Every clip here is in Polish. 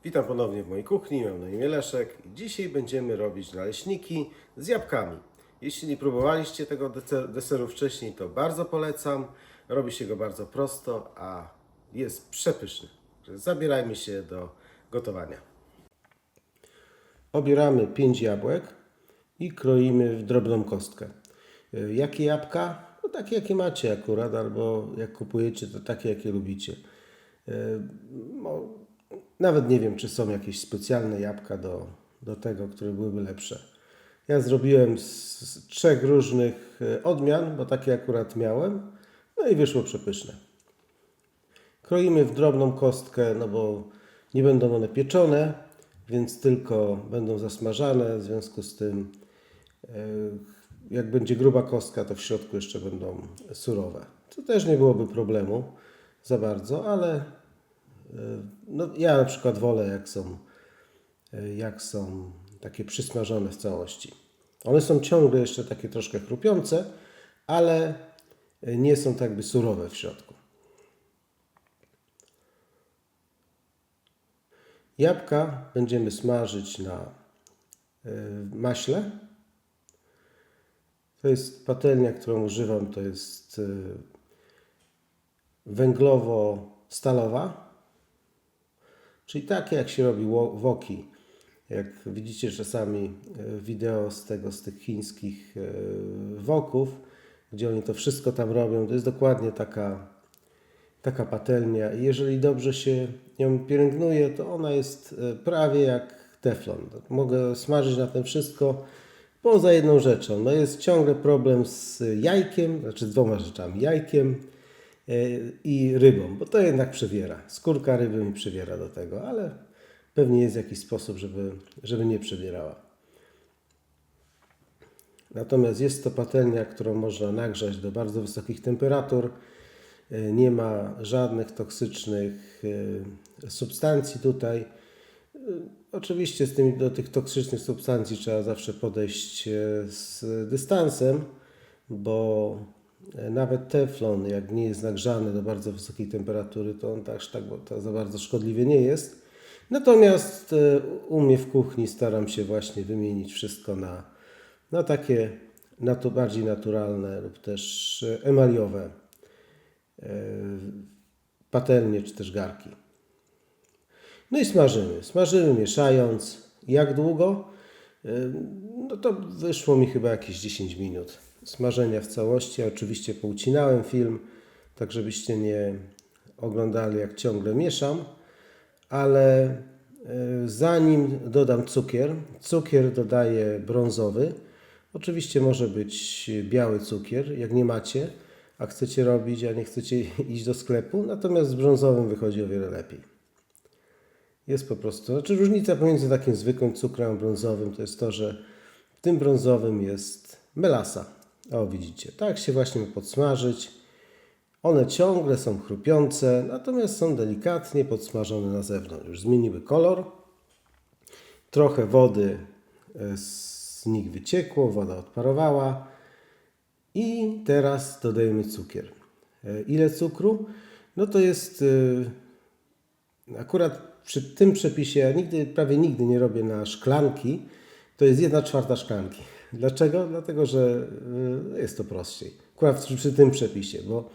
Witam ponownie w mojej kuchni, mam na imię Leszek i dzisiaj będziemy robić naleśniki z jabłkami. Jeśli nie próbowaliście tego deseru wcześniej, to bardzo polecam. Robi się go bardzo prosto, a jest przepyszny. Zabierajmy się do gotowania. Obieramy 5 jabłek i kroimy w drobną kostkę. Jakie jabłka? No takie jakie macie akurat, albo jak kupujecie, to takie jakie lubicie. Nawet nie wiem, czy są jakieś specjalne jabłka do tego, które byłyby lepsze. Ja zrobiłem z 3 różnych odmian, bo takie akurat miałem. No i wyszło przepyszne. Kroimy w drobną kostkę, no bo nie będą one pieczone, więc tylko będą zasmażane. W związku z tym, jak będzie gruba kostka, to w środku jeszcze będą surowe. To też nie byłoby problemu za bardzo, ale no, ja na przykład wolę, jak są takie przysmażone w całości. One są ciągle jeszcze takie troszkę chrupiące, ale nie są tak jakby surowe w środku. Jabłka będziemy smażyć na maśle. To jest patelnia, którą używam, to jest węglowo-stalowa, czyli takie jak się robi woki. Jak widzicie czasami wideo z tych chińskich woków, gdzie oni to wszystko tam robią, to jest dokładnie taka patelnia. I jeżeli dobrze się ją pielęgnuje, to ona jest prawie jak teflon. Mogę smażyć na tym wszystko, poza jedną rzeczą. No jest ciągle problem z jajkiem, znaczy z 2 rzeczami. Jajkiem i rybą, bo to jednak przewiera. Skórka ryby mi przewiera do tego, ale pewnie jest jakiś sposób, żeby nie przebierała. Natomiast jest to patelnia, którą można nagrzać do bardzo wysokich temperatur. Nie ma żadnych toksycznych substancji tutaj. Oczywiście do tych toksycznych substancji trzeba zawsze podejść z dystansem, bo nawet teflon, jak nie jest nagrzany do bardzo wysokiej temperatury, to on tak za bardzo szkodliwy nie jest. Natomiast u mnie w kuchni staram się właśnie wymienić wszystko na takie bardziej naturalne lub też emaliowe patelnie czy też garki. No i smażymy. Smażymy mieszając. Jak długo? No to wyszło mi chyba jakieś 10 minut smażenia w całości. Ja oczywiście poucinałem film, tak żebyście nie oglądali jak ciągle mieszam. Ale zanim dodam cukier dodaję brązowy. Oczywiście może być biały cukier, jak nie macie, a chcecie robić, a nie chcecie iść do sklepu. Natomiast z brązowym wychodzi o wiele lepiej. Jest po prostu, znaczy różnica pomiędzy takim zwykłym cukrem a brązowym to jest to, że w tym brązowym jest melasa. O, widzicie, tak się właśnie podsmażyć. One ciągle są chrupiące, natomiast są delikatnie podsmażone na zewnątrz. Już zmieniły kolor. Trochę wody z nich wyciekło, woda odparowała. I teraz dodajemy cukier. Ile cukru? No to jest akurat przy tym przepisie, ja prawie nigdy nie robię na szklanki, to jest 1/4 szklanki. Dlaczego? Dlatego, że jest to prościej. Akurat przy tym przepisie, bo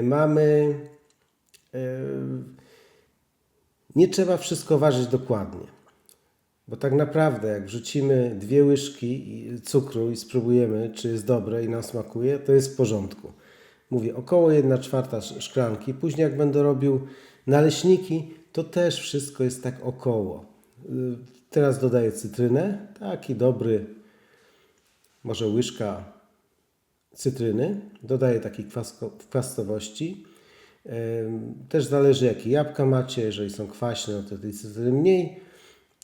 mamy... Nie trzeba wszystko ważyć dokładnie. Bo tak naprawdę jak wrzucimy 2 łyżki cukru i spróbujemy, czy jest dobre i nam smakuje, to jest w porządku. Mówię, około 1/4 szklanki. Później jak będę robił naleśniki, to też wszystko jest tak około. Teraz dodaję cytrynę. Taki dobry, może łyżka cytryny. Dodaję takiej kwaskowości. Też zależy jakie jabłka macie. Jeżeli są kwaśne, no to tej cytryny mniej.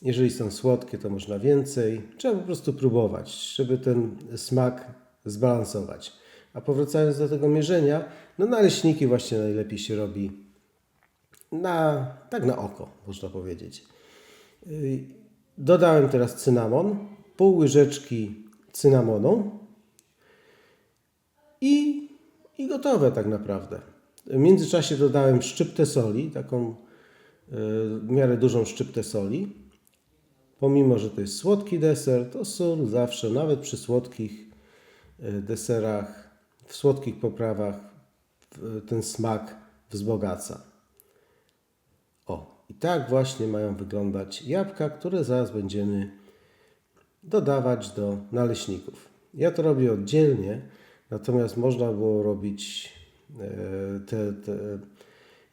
Jeżeli są słodkie, to można więcej. Trzeba po prostu próbować, żeby ten smak zbalansować. A powracając do tego mierzenia, no naleśniki właśnie najlepiej się robi tak na oko, można powiedzieć. Dodałem teraz cynamon, pół łyżeczki cynamonu i gotowe tak naprawdę. W międzyczasie dodałem szczyptę soli, taką w miarę dużą szczyptę soli. Pomimo, że to jest słodki deser, to sól zawsze, nawet przy słodkich deserach, w słodkich poprawach, ten smak wzbogaca. O, i tak właśnie mają wyglądać jabłka, które zaraz będziemy dodawać do naleśników. Ja to robię oddzielnie, natomiast można było robić te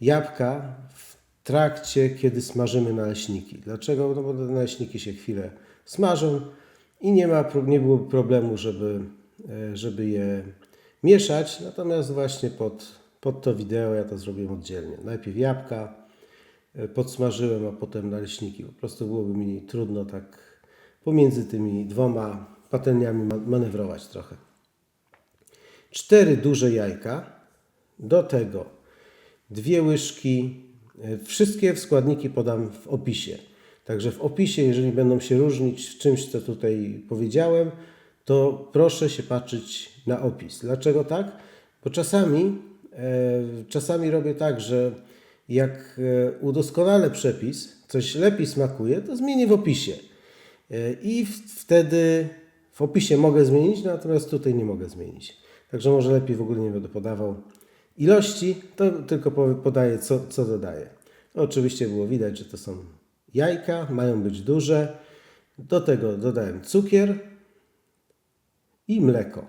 jabłka w trakcie, kiedy smażymy naleśniki. Dlaczego? No bo te naleśniki się chwilę smażą i nie było problemu, żeby je mieszać. Natomiast właśnie pod to wideo ja to zrobiłem oddzielnie. Najpierw jabłka podsmażyłem, a potem naleśniki. Po prostu byłoby mi trudno tak pomiędzy tymi dwoma patelniami manewrować trochę. 4 duże jajka, do tego 2 łyżki, wszystkie składniki podam w opisie. Także w opisie, jeżeli będą się różnić w czymś, co tutaj powiedziałem, to proszę się patrzeć na opis. Dlaczego tak? Bo czasami robię tak, że jak udoskonalę przepis, coś lepiej smakuje, to zmienię w opisie. I wtedy w opisie mogę zmienić, natomiast tutaj nie mogę zmienić. Także może lepiej w ogóle nie będę podawał ilości, to tylko podaję, co dodaję. No, oczywiście było widać, że to są jajka, mają być duże. Do tego dodałem cukier i mleko.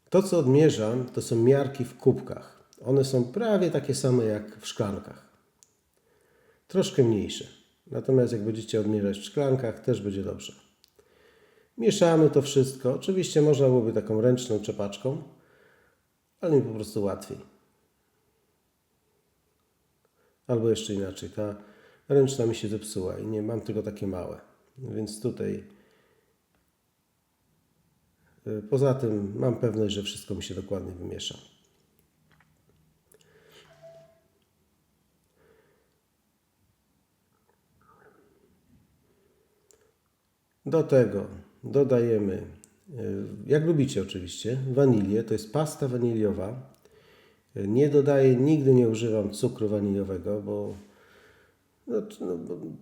To, co odmierzam, to są miarki w kubkach. One są prawie takie same jak w szklankach. Troszkę mniejsze. Natomiast jak będziecie odmierzać w szklankach, też będzie dobrze. Mieszamy to wszystko. Oczywiście można byłoby taką ręczną czepaczką, ale mi po prostu łatwiej. Albo jeszcze inaczej, ta ręczna mi się zepsuła i nie mam tylko takie małe. Więc tutaj poza tym mam pewność, że wszystko mi się dokładnie wymiesza. Do tego dodajemy, jak lubicie oczywiście, wanilię. To jest pasta waniliowa. Nie dodaję, nigdy nie używam cukru waniliowego, bo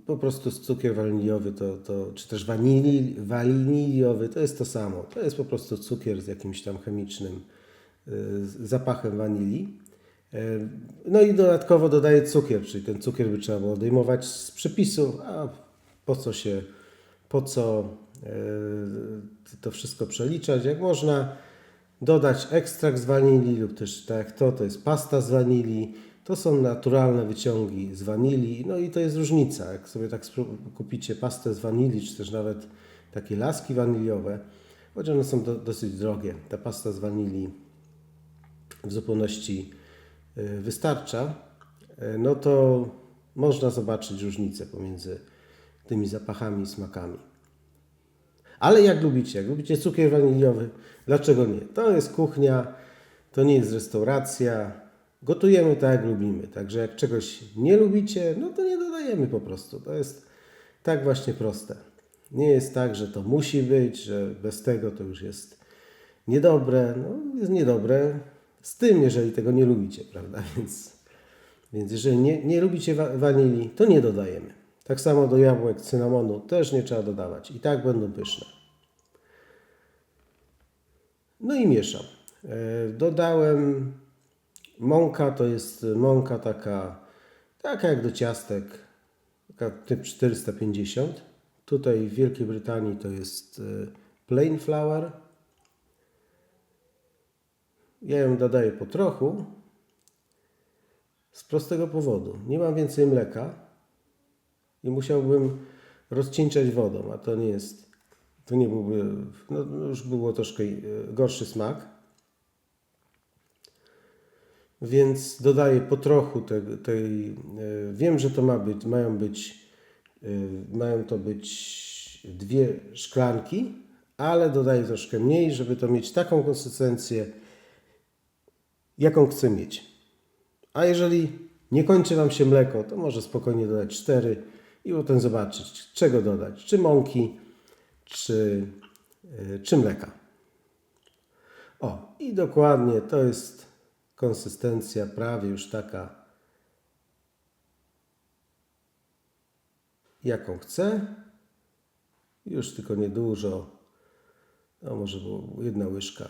po prostu cukier waniliowy czy też waniliowy to jest to samo. To jest po prostu cukier z jakimś tam chemicznym zapachem wanilii. No i dodatkowo dodaję cukier, czyli ten cukier by trzeba było odejmować z przepisów, a po co to wszystko przeliczać, jak można dodać ekstrakt z wanilii lub też tak jak to jest pasta z wanilii, to są naturalne wyciągi z wanilii, no i to jest różnica, jak sobie tak kupicie pastę z wanilii, czy też nawet takie laski waniliowe, choć one są dosyć drogie, ta pasta z wanilii w zupełności wystarcza, no to można zobaczyć różnicę pomiędzy tymi zapachami i smakami. Ale jak lubicie cukier waniliowy, dlaczego nie? To jest kuchnia, to nie jest restauracja, gotujemy tak jak lubimy. Także jak czegoś nie lubicie, no to nie dodajemy po prostu. To jest tak właśnie proste. Nie jest tak, że to musi być, że bez tego to już jest niedobre. No jest niedobre z tym, jeżeli tego nie lubicie, prawda? Więc jeżeli nie lubicie wanilii, to nie dodajemy. Tak samo do jabłek, cynamonu też nie trzeba dodawać. I tak będą pyszne. No i mieszam. Dodałem mąka, to jest mąka taka jak do ciastek, taka typ 450. Tutaj w Wielkiej Brytanii to jest plain flour. Ja ją dodaję po trochu z prostego powodu. Nie mam więcej mleka i musiałbym rozcieńczać wodą, a to nie byłby, no już było troszkę gorszy smak. Więc dodaję po trochu tej wiem, że to mają to być 2 szklanki, ale dodaję troszkę mniej, żeby to mieć taką konsystencję, jaką chcę mieć. A jeżeli nie kończy Wam się mleko, to może spokojnie dodać 4 i potem zobaczyć, czego dodać. Czy mąki, czy mleka. O, i dokładnie to jest konsystencja prawie już taka, jaką chcę. Już tylko niedużo, no może było 1 łyżka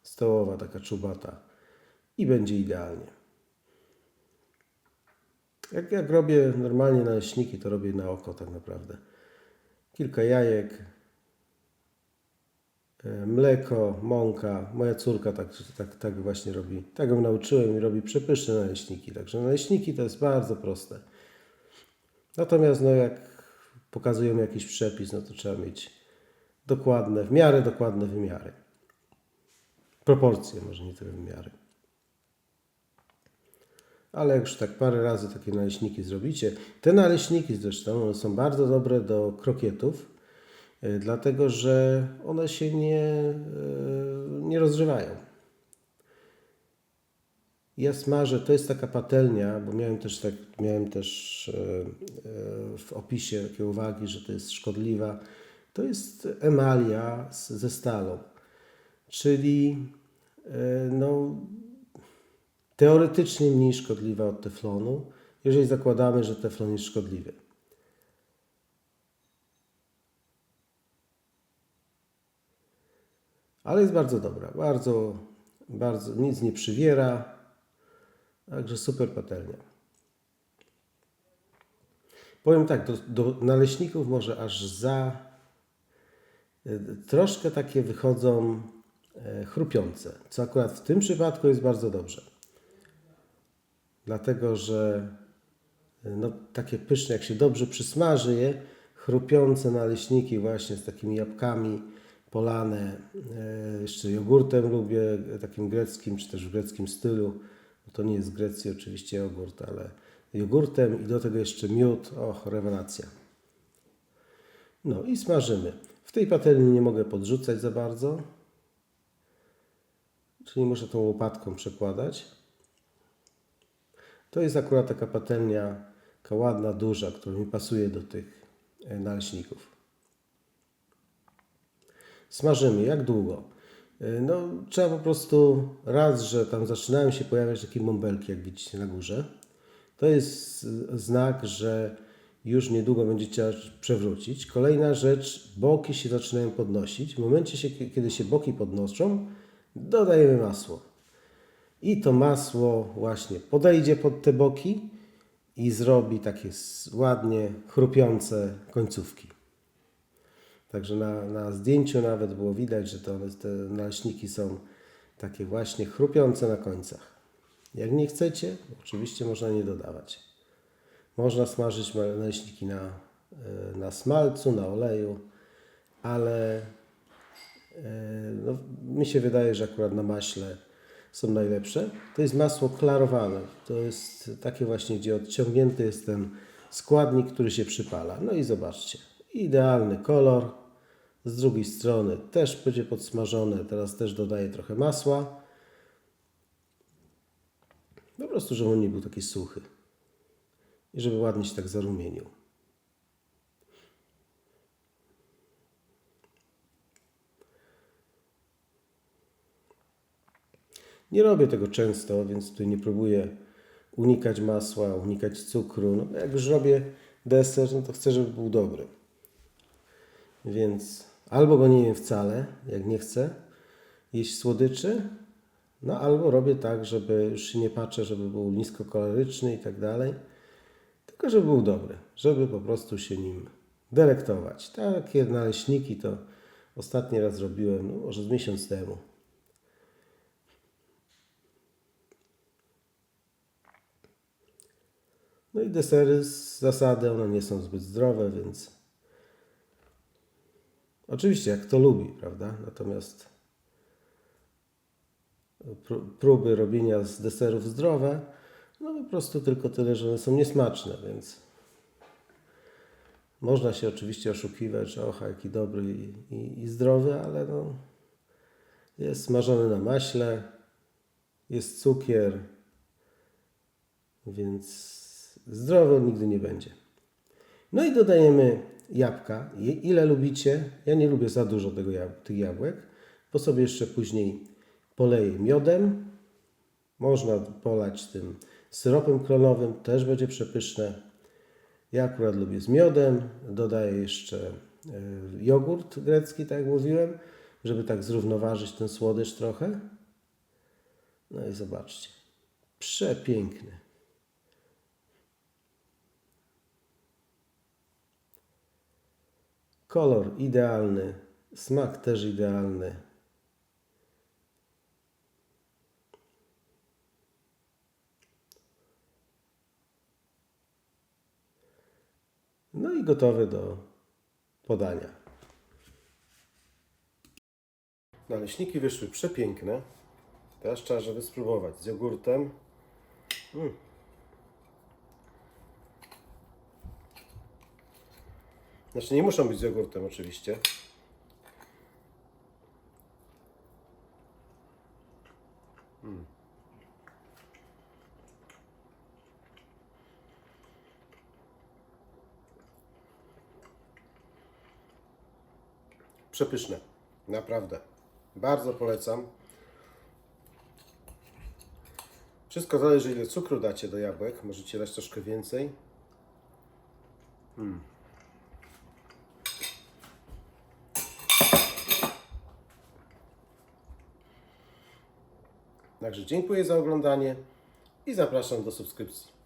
stołowa, taka czubata i będzie idealnie. Jak robię normalnie naleśniki, to robię na oko tak naprawdę. Kilka jajek, mleko, mąka. Moja córka tak właśnie robi. Tak ją nauczyłem i robi przepyszne naleśniki. Także naleśniki to jest bardzo proste. Natomiast jak pokazują jakiś przepis, no to trzeba mieć dokładne, w miarę dokładne wymiary. Proporcje, może nie tyle wymiary. Ale jak już tak parę razy takie naleśniki zrobicie, te naleśniki zresztą one są bardzo dobre do krokietów, dlatego że one się nie rozgrzewają. Ja smażę, to jest taka patelnia, bo miałem też w opisie takie uwagi, że to jest szkodliwa. To jest emalia ze stalą, czyli teoretycznie mniej szkodliwa od teflonu, jeżeli zakładamy, że teflon jest szkodliwy. Ale jest bardzo dobra, bardzo nic nie przywiera, także super patelnia. Powiem tak, do naleśników może aż troszkę takie wychodzą chrupiące, co akurat w tym przypadku jest bardzo dobrze. Dlatego, że takie pyszne, jak się dobrze przysmaży je, chrupiące naleśniki właśnie z takimi jabłkami polane, jeszcze jogurtem lubię, takim greckim, czy też w greckim stylu. To nie jest z Grecji oczywiście jogurt, ale jogurtem i do tego jeszcze miód. Och, rewelacja. No i smażymy. W tej patelni nie mogę podrzucać za bardzo, czyli muszę tą łopatką przekładać. To jest akurat taka patelnia, taka ładna, duża, która mi pasuje do tych naleśników. Smażymy. Jak długo? Trzeba po prostu raz, że tam zaczynają się pojawiać takie bąbelki, jak widzicie na górze. To jest znak, że już niedługo będzie trzeba przewrócić. Kolejna rzecz, boki się zaczynają podnosić. W momencie, kiedy się boki podnoszą, dodajemy masło. I to masło właśnie podejdzie pod te boki i zrobi takie ładnie chrupiące końcówki. Także na zdjęciu nawet było widać, że te naleśniki są takie właśnie chrupiące na końcach. Jak nie chcecie, oczywiście można nie dodawać. Można smażyć naleśniki na smalcu, na oleju, ale mi się wydaje, że akurat na maśle są najlepsze. To jest masło klarowane. To jest takie właśnie, gdzie odciągnięty jest ten składnik, który się przypala. No i zobaczcie, idealny kolor. Z drugiej strony też będzie podsmażone. Teraz też dodaję trochę masła. Po prostu, żeby on nie był taki suchy. I żeby ładnie się tak zarumienił. Nie robię tego często, więc tutaj nie próbuję unikać masła, unikać cukru. Jak już robię deser, to chcę, żeby był dobry. Więc albo go nie jem wcale, jak nie chcę jeść słodyczy, albo robię tak, żeby już się nie patrzę, żeby był niskokaloryczny i tak dalej, tylko żeby był dobry, żeby po prostu się nim delektować. Takie naleśniki to ostatni raz robiłem, może z miesiąc temu. No i desery z zasady, one nie są zbyt zdrowe, więc oczywiście jak kto lubi, prawda? Natomiast próby robienia z deserów zdrowe, po prostu tylko tyle, że one są niesmaczne, więc można się oczywiście oszukiwać, że jaki dobry i zdrowy, ale jest smażony na maśle, jest cukier, więc zdrowy on nigdy nie będzie. No i dodajemy jabłka. Ile lubicie? Ja nie lubię za dużo tych jabłek, bo sobie jeszcze później poleję miodem. Można polać tym syropem klonowym, też będzie przepyszne. Ja akurat lubię z miodem. Dodaję jeszcze jogurt grecki, tak jak mówiłem, żeby tak zrównoważyć ten słodycz trochę. No i zobaczcie. Przepiękny. Kolor idealny, smak też idealny. No i gotowy do podania. Naleśniki wyszły przepiękne. Teraz trzeba, żeby spróbować z jogurtem. Znaczy nie muszą być z jogurtem oczywiście. Przepyszne. Naprawdę. Bardzo polecam. Wszystko zależy, ile cukru dacie do jabłek. Możecie dać troszkę więcej. Także dziękuję za oglądanie i zapraszam do subskrypcji.